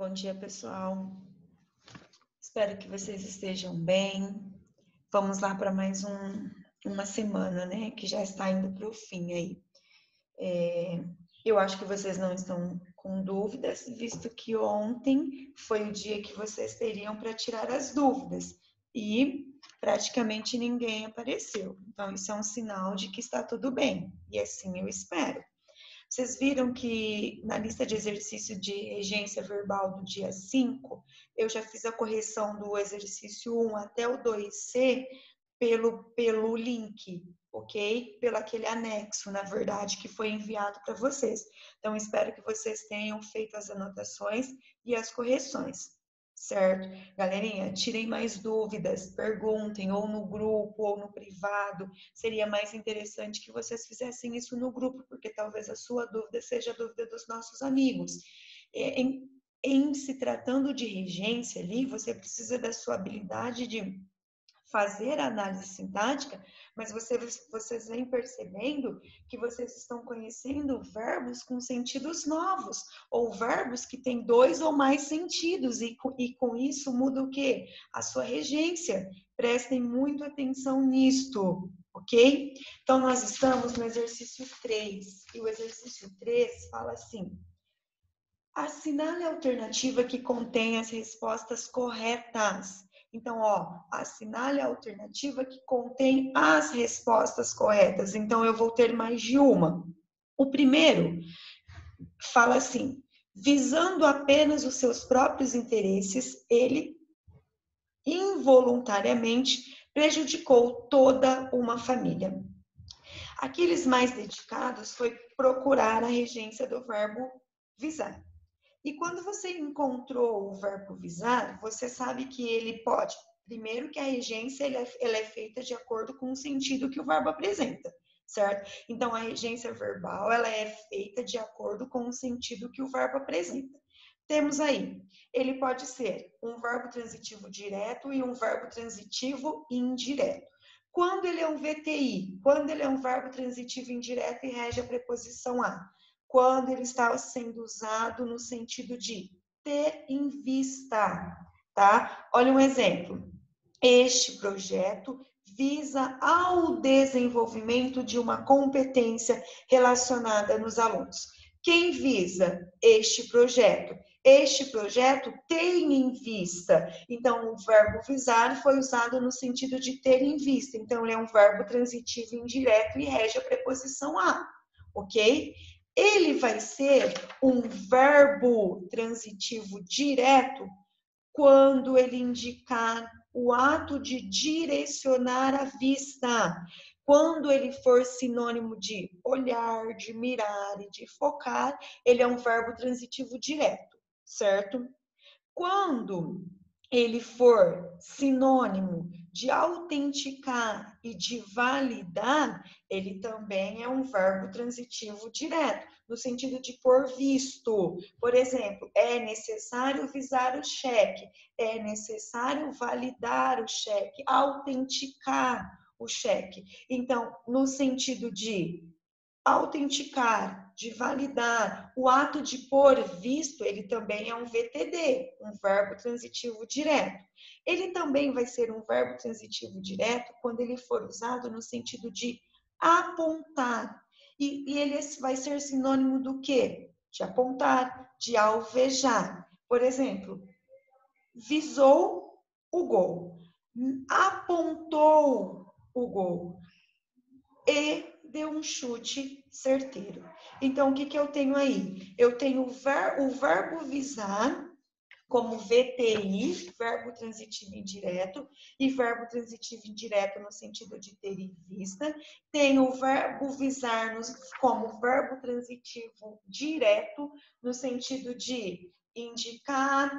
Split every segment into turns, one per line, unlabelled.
Bom dia, pessoal. Espero que vocês estejam bem. Vamos lá para mais uma semana, né? Que já está indo para o fim aí. Eu acho que vocês não estão com dúvidas, visto que ontem foi o dia que vocês teriam para tirar as dúvidas e praticamente ninguém apareceu. Então, isso é um sinal de que está tudo bem, e assim eu espero. Vocês viram que na lista de exercício de regência verbal do dia 5, eu já fiz a correção do exercício 1 até o 2C pelo link, ok? Pelo aquele anexo, na verdade, que foi enviado para vocês. Então, espero que vocês tenham feito as anotações e as correções. Certo? Galerinha, tirem mais dúvidas, perguntem ou no grupo ou no privado. Seria mais interessante que vocês fizessem isso no grupo, porque talvez a sua dúvida seja a dúvida dos nossos amigos. Em se tratando de regência ali, você precisa da sua habilidade de fazer a análise sintática, mas vocês vêm percebendo que vocês estão conhecendo verbos com sentidos novos, ou verbos que têm 2 ou mais sentidos, e com isso muda o quê? A sua regência. Prestem muito atenção nisto, ok? Então, nós estamos no exercício 3, e o exercício 3 fala assim: assinale a alternativa que contém as respostas corretas. Então, assinale a alternativa que contém as respostas corretas. Então, eu vou ter mais de uma. O primeiro fala assim: visando apenas os seus próprios interesses, ele involuntariamente prejudicou toda uma família. Aqueles mais dedicados foi procurar a regência do verbo visar. E quando você encontrou o verbo visar, você sabe que ele pode. Primeiro que a regência ela é feita de acordo com o sentido que o verbo apresenta, certo? Então, a regência verbal ela é feita de acordo com o sentido que o verbo apresenta. Temos aí, ele pode ser um verbo transitivo direto e um verbo transitivo indireto. Quando ele é um VTI, quando ele é um verbo transitivo indireto e rege a preposição a, quando ele está sendo usado no sentido de ter em vista, tá? Olha um exemplo. Este projeto visa ao desenvolvimento de uma competência relacionada nos alunos. Quem visa este projeto? Este projeto tem em vista. Então, o verbo visar foi usado no sentido de ter em vista. Então, ele é um verbo transitivo indireto e rege a preposição a, ok? Ele vai ser um verbo transitivo direto quando ele indicar o ato de direcionar a vista. Quando ele for sinônimo de olhar, de mirar e de focar, ele é um verbo transitivo direto, certo? Quando ele for sinônimo de autenticar e de validar, ele também é um verbo transitivo direto, no sentido de pôr visto. Por exemplo, é necessário visar o cheque, é necessário validar o cheque, autenticar o cheque. Então, no sentido de autenticar, de validar, o ato de pôr visto, ele também é um VTD, um verbo transitivo direto. Ele também vai ser um verbo transitivo direto quando ele for usado no sentido de apontar. E ele vai ser sinônimo do quê? De apontar, de alvejar. Por exemplo, visou o gol, apontou o gol e deu um chute certeiro. Então, o que eu tenho aí? Eu tenho o verbo visar como VTI, verbo transitivo indireto, e verbo transitivo indireto no sentido de ter em vista. Tenho o verbo visar como verbo transitivo direto, no sentido de indicar,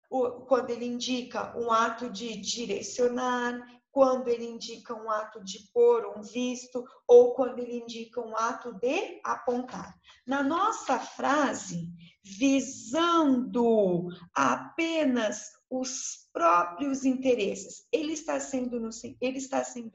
quando ele indica um ato de direcionar, quando ele indica um ato de pôr um visto, ou quando ele indica um ato de apontar. Na nossa frase, visando apenas os próprios interesses, ele está sendo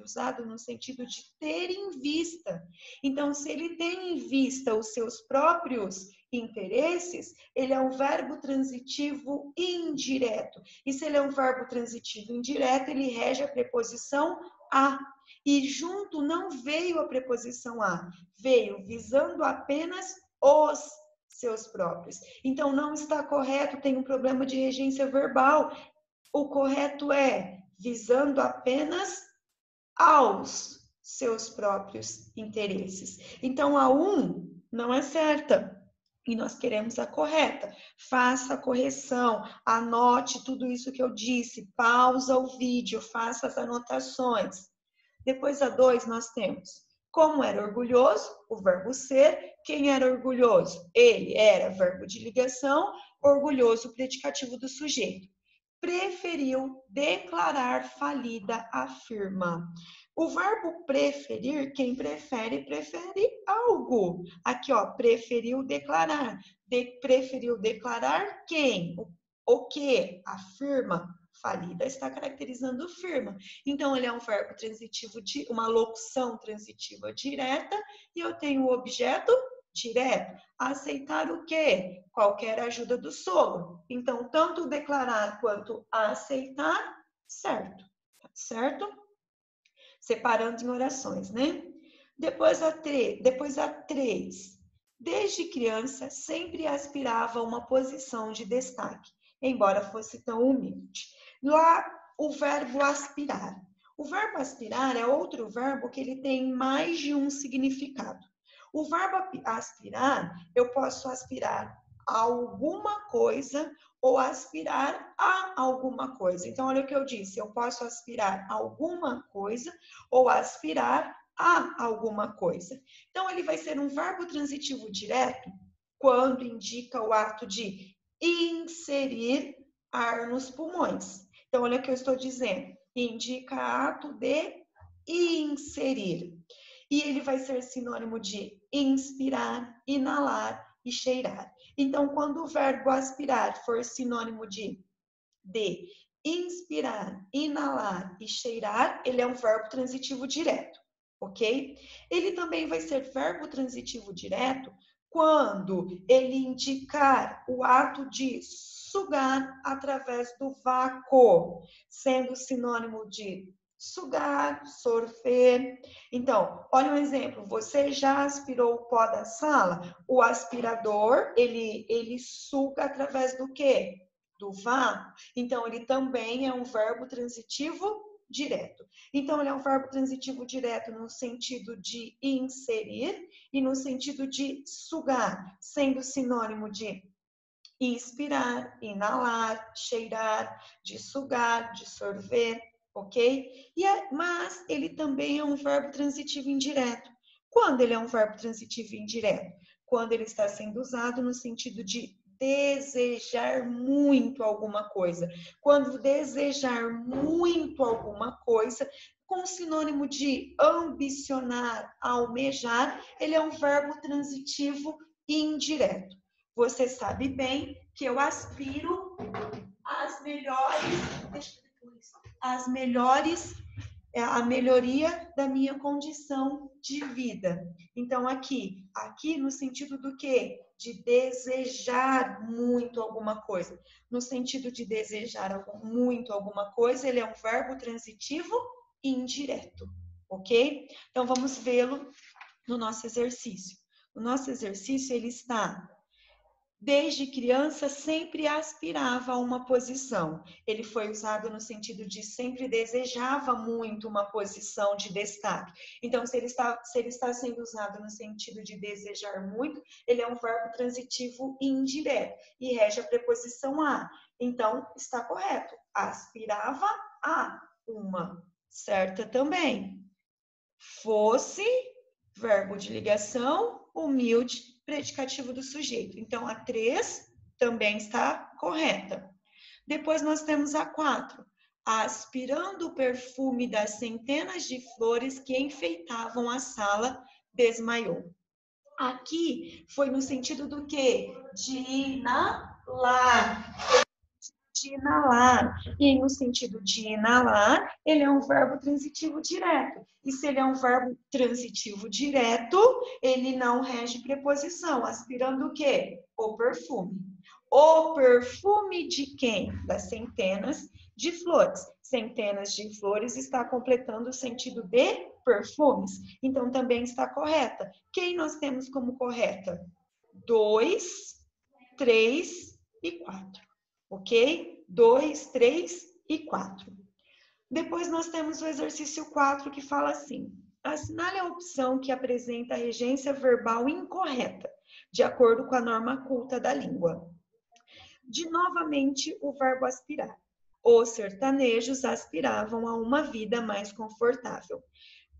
usado no sentido de ter em vista. Então, se ele tem em vista os seus próprios interesses, ele é um verbo transitivo indireto. E se ele é um verbo transitivo indireto, ele rege a preposição a. E junto não veio a preposição a, veio visando apenas os seus próprios. Então, não está correto, tem um problema de regência verbal. O correto é visando apenas aos seus próprios interesses. Então, a 1 não é certa e nós queremos a correta. Faça a correção, anote tudo isso que eu disse, pausa o vídeo, faça as anotações. Depois a 2 nós temos como era orgulhoso, o verbo ser. Quem era orgulhoso? Ele era verbo de ligação, orgulhoso, predicativo do sujeito. Preferiu declarar falida a firma. O verbo preferir, quem prefere, prefere algo. Aqui, ó, preferiu declarar. Preferiu declarar quem? O que? A firma. Falida está caracterizando firma. Então, ele é um verbo transitivo, uma locução transitiva direta, e eu tenho o objeto direto. Aceitar o quê? Qualquer ajuda do sogro. Então, tanto declarar quanto aceitar, certo. Tá certo? Separando em orações, né? Depois a 3. Desde criança, sempre aspirava a uma posição de destaque, embora fosse tão humilde. Lá, o verbo aspirar. O verbo aspirar é outro verbo que ele tem mais de um significado. O verbo aspirar, eu posso aspirar a alguma coisa ou aspirar a alguma coisa. Então, olha o que eu disse, eu posso aspirar a alguma coisa ou aspirar a alguma coisa. Então, ele vai ser um verbo transitivo direto quando indica o ato de inserir ar nos pulmões. Então, olha o que eu estou dizendo. Indica ato de inserir. E ele vai ser sinônimo de inspirar, inalar e cheirar. Então, quando o verbo aspirar for sinônimo de inspirar, inalar e cheirar, ele é um verbo transitivo direto, ok? Ele também vai ser verbo transitivo direto quando ele indicar o ato de sugar através do vácuo, sendo sinônimo de sugar, sorver. Então, olha um exemplo. Você já aspirou o pó da sala? O aspirador, ele suga através do quê? Do vácuo. Então, ele também é um verbo transitivo direto. Então, ele é um verbo transitivo direto no sentido de inserir e no sentido de sugar, sendo sinônimo de inspirar, inalar, cheirar, de sugar, de sorver, ok? Mas ele também é um verbo transitivo indireto. Quando ele é um verbo transitivo indireto? Quando ele está sendo usado no sentido de desejar muito alguma coisa. Quando desejar muito alguma coisa, com sinônimo de ambicionar, almejar, ele é um verbo transitivo indireto. Você sabe bem que eu aspiro a melhoria da minha condição de vida. Então, aqui no sentido do quê? De desejar muito alguma coisa. No sentido de desejar muito alguma coisa, ele é um verbo transitivo indireto, ok? Então, vamos vê-lo no nosso exercício. O nosso exercício, ele está... Desde criança, sempre aspirava a uma posição. Ele foi usado no sentido de sempre desejava muito uma posição de destaque. Então, se ele está sendo usado no sentido de desejar muito, ele é um verbo transitivo indireto e rege a preposição a. Então, está correto. Aspirava a uma. Certa também. Fosse, verbo de ligação, humilde, predicativo do sujeito. Então, a 3 também está correta. Depois nós temos a 4. Aspirando o perfume das centenas de flores que enfeitavam a sala, desmaiou. Aqui foi no sentido do quê? De inalar. de inalar. E no sentido de inalar, ele é um verbo transitivo direto. E se ele é um verbo transitivo direto, ele não rege preposição. Aspirando o quê? O perfume. O perfume de quem? Das centenas de flores. Centenas de flores está completando o sentido de perfumes. Então, também está correta. Quem nós temos como correta? 2, 3 e 4. Ok? 2, 3 e 4. Depois nós temos o exercício 4, que fala assim: assinale a opção que apresenta a regência verbal incorreta, de acordo com a norma culta da língua. De novamente o verbo aspirar. Os sertanejos aspiravam a uma vida mais confortável.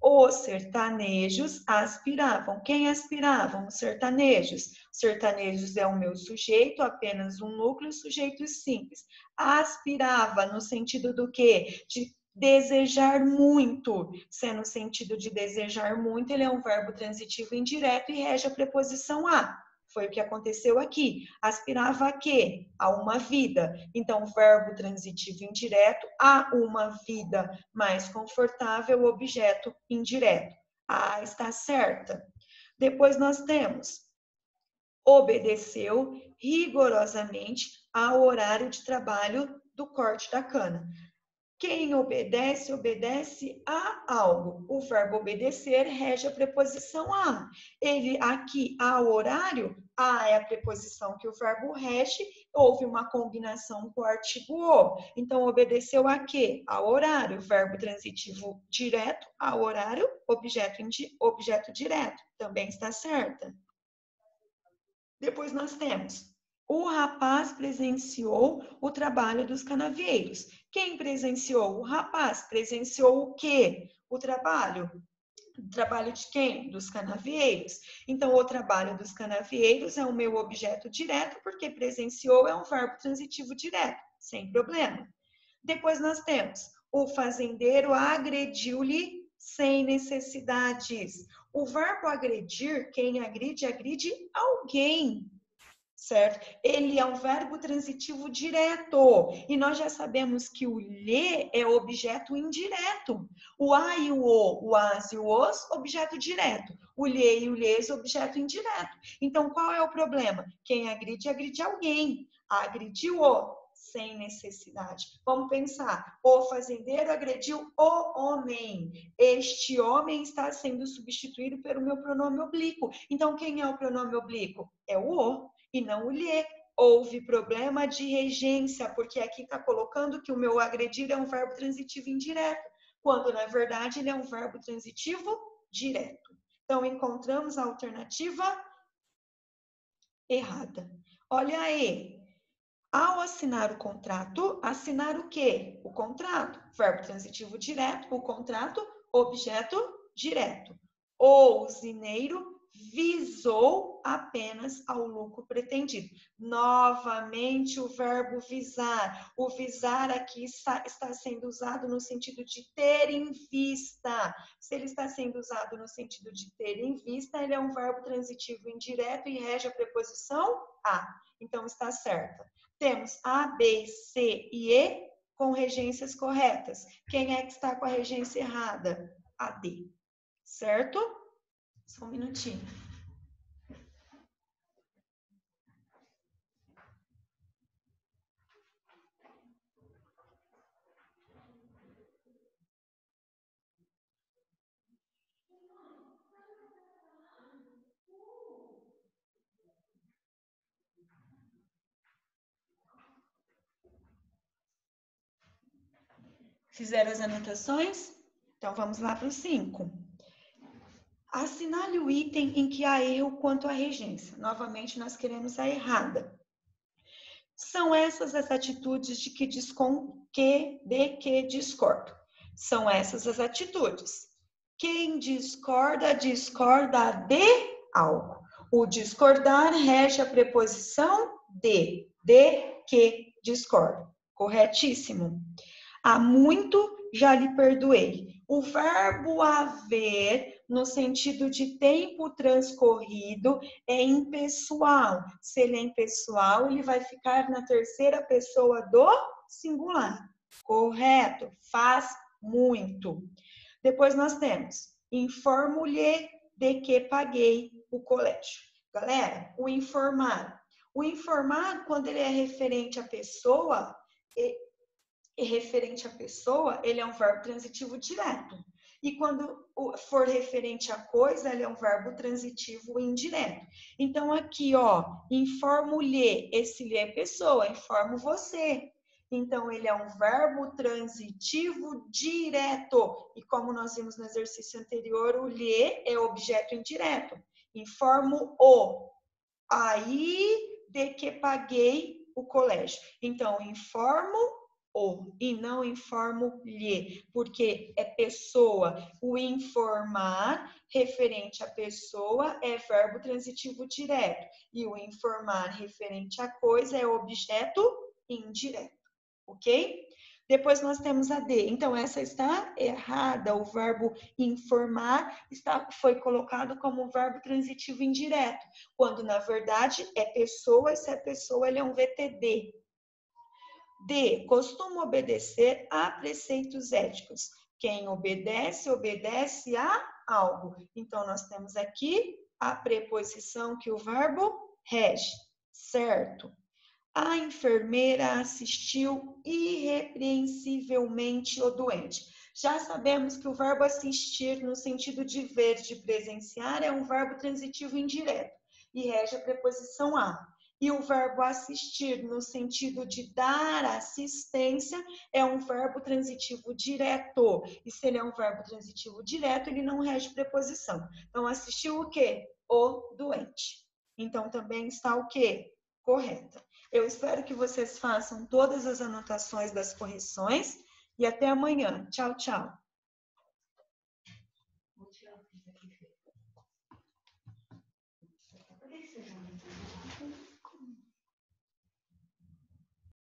Os sertanejos aspiravam. Quem aspiravam? Os sertanejos. Sertanejos é o meu sujeito, apenas um núcleo, sujeito simples. Aspirava no sentido do quê? De desejar muito. Se é no sentido de desejar muito, ele é um verbo transitivo indireto e rege a preposição a. Foi o que aconteceu aqui. Aspirava a quê? A uma vida. Então, verbo transitivo indireto, a uma vida mais confortável, objeto indireto. A está certa. Depois nós temos: obedeceu rigorosamente ao horário de trabalho do corte da cana. Quem obedece, obedece a algo. O verbo obedecer rege a preposição a. Ele aqui, ao horário, a é a preposição que o verbo rege, houve uma combinação com o artigo o. Então, obedeceu a quê? Ao horário, verbo transitivo direto, ao horário, objeto direto. Também está certa. Depois nós temos: o rapaz presenciou o trabalho dos canavieiros. Quem presenciou? O rapaz. Presenciou o quê? O trabalho. O trabalho de quem? Dos canavieiros. Então, o trabalho dos canavieiros é o meu objeto direto, porque presenciou é um verbo transitivo direto, sem problema. Depois nós temos: o fazendeiro agrediu-lhe sem necessidades. O verbo agredir, quem agride, agride alguém. Certo? Ele é um verbo transitivo direto. E nós já sabemos que o lhe é objeto indireto. O a e o as e o os, objeto direto. O lhe e o lhes, objeto indireto. Então, qual é o problema? Quem agride, agride alguém. Agrediu-o sem necessidade. Vamos pensar: o fazendeiro agrediu o homem. Este homem está sendo substituído pelo meu pronome oblíquo. Então, quem é o pronome oblíquo? É o e não o lhe. Houve problema de regência, porque aqui está colocando que o meu agredir é um verbo transitivo indireto, quando na verdade ele é um verbo transitivo direto. Então, encontramos a alternativa errada. Olha aí. Ao assinar o contrato, assinar o quê? O contrato. Verbo transitivo direto, o contrato, objeto direto. O usineiro visou apenas ao lucro pretendido. Novamente o verbo visar. O visar aqui está sendo usado no sentido de ter em vista. Se ele está sendo usado no sentido de ter em vista, ele é um verbo transitivo indireto e rege a preposição a. Então, está certa. Temos A, B, C e E com regências corretas. Quem é que está com a regência errada? A D. Certo? Só um minutinho. Fizeram as anotações? Então, vamos lá para o 5. Assinale o item em que há erro quanto à regência. Novamente, nós queremos a errada. São essas as atitudes de que discordo. São essas as atitudes. Quem discorda, discorda de algo. O discordar rege a preposição de que discordo. Corretíssimo. Há muito já lhe perdoei. O verbo haver no sentido de tempo transcorrido, é impessoal. Se ele é impessoal, ele vai ficar na terceira pessoa do singular. Correto? Faz muito. Depois nós temos, informo-lhe de que paguei o colégio. Galera, o informar. O informar, quando ele é referente à pessoa, ele é um verbo transitivo direto. E quando for referente à coisa, ele é um verbo transitivo indireto. Então, aqui, ó, informo-lhe, esse lhe é pessoa, informo você. Então, ele é um verbo transitivo direto. E como nós vimos no exercício anterior, o lhe é objeto indireto. Informo o. Aí, de que paguei o colégio. Então, informo o e não informo-lhe, porque é pessoa. O informar, referente à pessoa, é verbo transitivo direto. E o informar, referente à coisa, é objeto indireto. Ok? Depois nós temos a D. Então, essa está errada. O verbo informar foi colocado como verbo transitivo indireto, quando, na verdade, é pessoa, e se é pessoa, ele é um VTD. D. Costuma obedecer a preceitos éticos. Quem obedece, obedece a algo. Então, nós temos aqui a preposição que o verbo rege, certo? A enfermeira assistiu irrepreensivelmente o doente. Já sabemos que o verbo assistir, no sentido de ver, de presenciar, é um verbo transitivo indireto e rege a preposição a. E o verbo assistir, no sentido de dar assistência, é um verbo transitivo direto. E se ele é um verbo transitivo direto, ele não rege preposição. Então, assistiu o quê? O doente. Então, também está o quê? Correta. Eu espero que vocês façam todas as anotações das correções e até amanhã. Tchau, tchau.